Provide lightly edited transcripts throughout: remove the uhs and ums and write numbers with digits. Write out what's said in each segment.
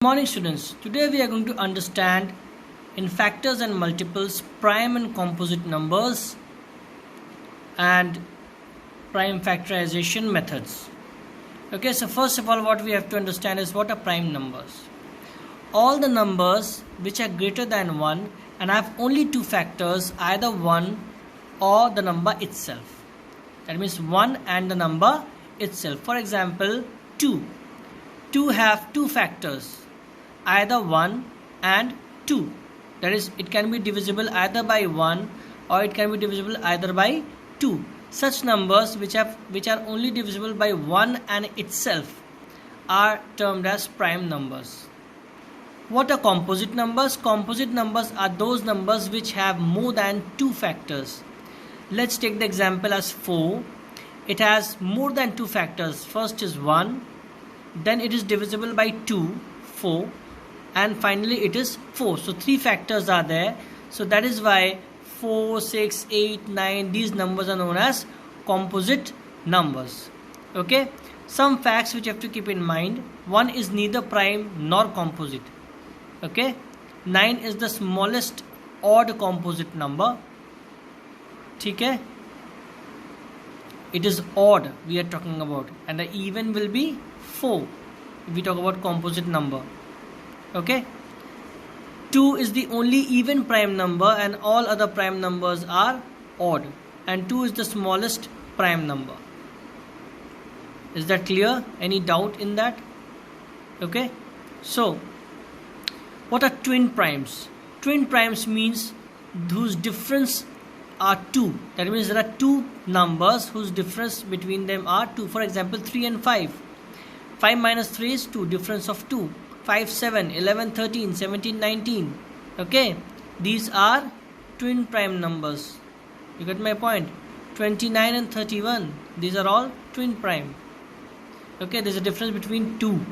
Morning students, today we are going to understand in factors and multiples prime and composite numbers and prime factorization methods. Okay, so first of all what we have to understand is what are prime numbers. All the numbers which are greater than 1 and have only two factors, either 1 or the number itself. That means 1 and the number itself. For example, 2. 2 have two factors, either 1 and 2. That is, it can be divisible either by 1 or it can be divisible either by 2. Such numbers which are only divisible by 1 and itself are termed as prime numbers. What are composite numbers? Composite numbers are those numbers which have more than two factors. Let's take the example as 4. It has more than two factors. First is 1, then it is divisible by 2, 4, and finally it is 4. So 3 factors are there. So that is why 4, 6, 8, 9, these numbers are known as composite numbers. Okay. Some facts which you have to keep in mind. 1 is neither prime nor composite. Okay. 9 is the smallest odd composite number. Okay. It is odd we are talking about, and the even will be 4 if we talk about composite number. Okay. 2 is the only even prime number and all other prime numbers are odd, and 2 is the smallest prime number. Is that clear? Any doubt in that? Okay. So what are twin primes? Twin primes means whose difference are 2. That means there are two numbers whose difference between them are 2. For example, 3 and 5. 5 minus 3 is 2, difference of 2. 5, 7, 11, 13, 17, 19. Okay, these are twin prime numbers. You get my point? 29 and 31, these are all twin prime. Okay, there's a difference between 2.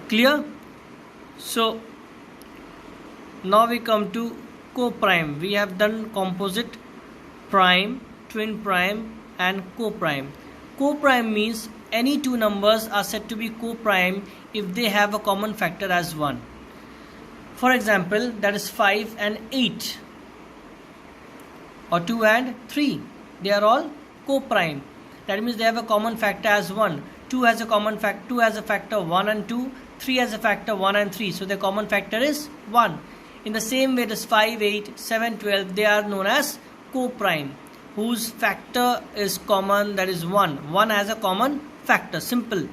Clear? So now we come to co-prime. We have done composite, prime, twin prime and co-prime. Co-prime means any two numbers are said to be co-prime if they have a common factor as 1. For example, that is 5 and 8 or 2 and 3. They are all co-prime. That means they have a common factor as 1. 2 has a common factor, 2 has a factor 1 and 2, 3 has a factor 1 and 3. So the common factor is 1. In the same way as 5, 8, 7, 12, they are known as co-prime, whose factor is common, that is 1. 1 has a common factor, simple.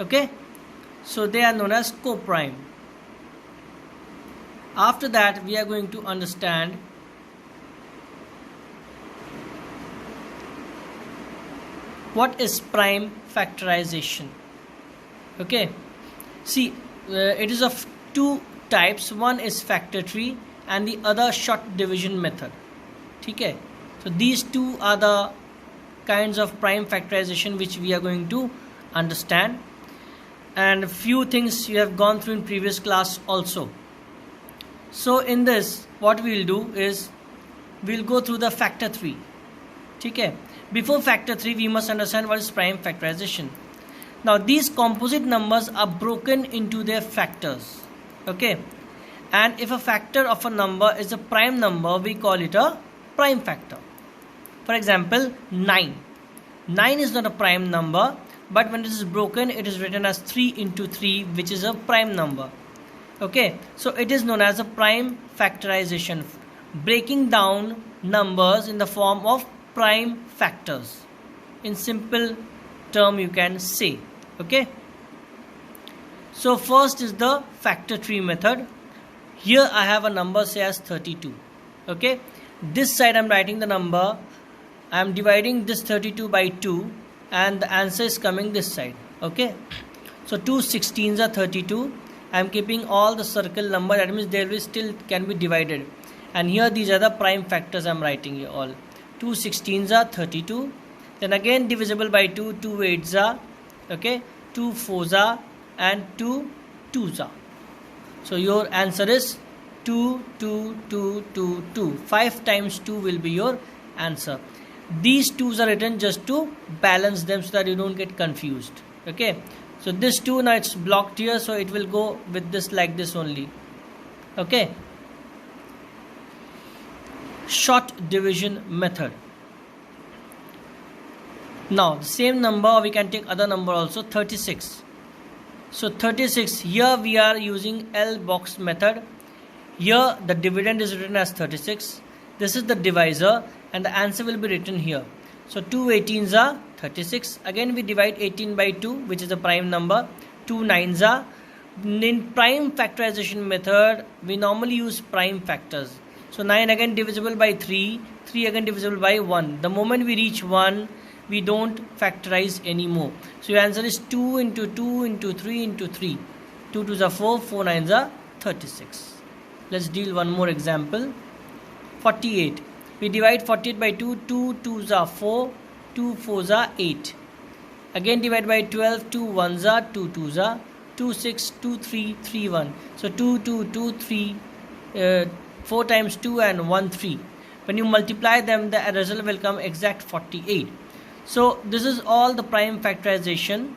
Okay. So they are known as co-prime. After that, we are going to understand what is prime factorization. Okay. See, it is of two types. One is factor tree and the other short division method. Okay. So these two are the kinds of prime factorization which we are going to understand, and a few things you have gone through in previous class also. So in this, what we will do is we will go through the factor 3. Okay. Before factor 3, we must understand what is prime factorization. Now these composite numbers are broken into their factors. Okay. And if a factor of a number is a prime number, we call it a prime factor. For example, 9. 9 is not a prime number, but when it is broken, it is written as 3 into 3, which is a prime number. Okay, so it is known as a prime factorization, breaking down numbers in the form of prime factors. In simple term, you can say. Okay. So first is the factor tree method. Here I have a number, say as 32. Okay. This side I am writing the number. I am dividing this 32 by 2 and the answer is coming this side. Okay. So 2 16s are 32. I am keeping all the circle number, that means there will still can be divided. And here these are the prime factors I am writing here all. 2 16s are 32. Then again divisible by 2, 2 8s are. Okay. 2 4s are and 2 2s are. So your answer is 2 2 2 2 2. 5 times 2 will be your answer. These 2's are written just to balance them so that you don't get confused. Okay. So this 2 now it's blocked here, so it will go with this like this only. Okay. Short division method. Now the same number, we can take other number also, 36. So 36, here we are using L box method. Here the dividend is written as 36. This is the divisor and the answer will be written here. So 2 18s are 36. Again we divide 18 by 2, which is the prime number. 2 9s are. In prime factorization method, we normally use prime factors. So 9 again divisible by 3, 3 again divisible by 1. The moment we reach 1, we don't factorize anymore. So your answer is 2 into 2 into 3 into 3. 2 2s are 4, 4 9s are 36. Let's deal one more example. 48. We divide 48 by 2. 2 2s are 4, 2 4s are 8. Again divide by 12. 2 1s are 2 2s are 2 6, 2 3, 3 1. So 2 2 2 3, 4 times 2 and 1 3. When you multiply them, the result will come exact 48. So this is all the prime factorization.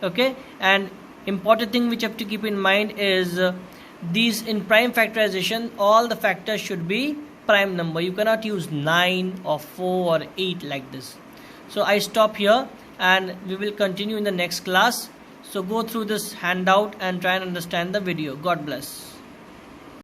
Okay, and important thing which you have to keep in mind is these in prime factorization, all the factors should be prime number. You cannot use 9 or 4 or 8 like this. So I stop here and we will continue in the next class. So go through this handout and try and understand the video. God bless.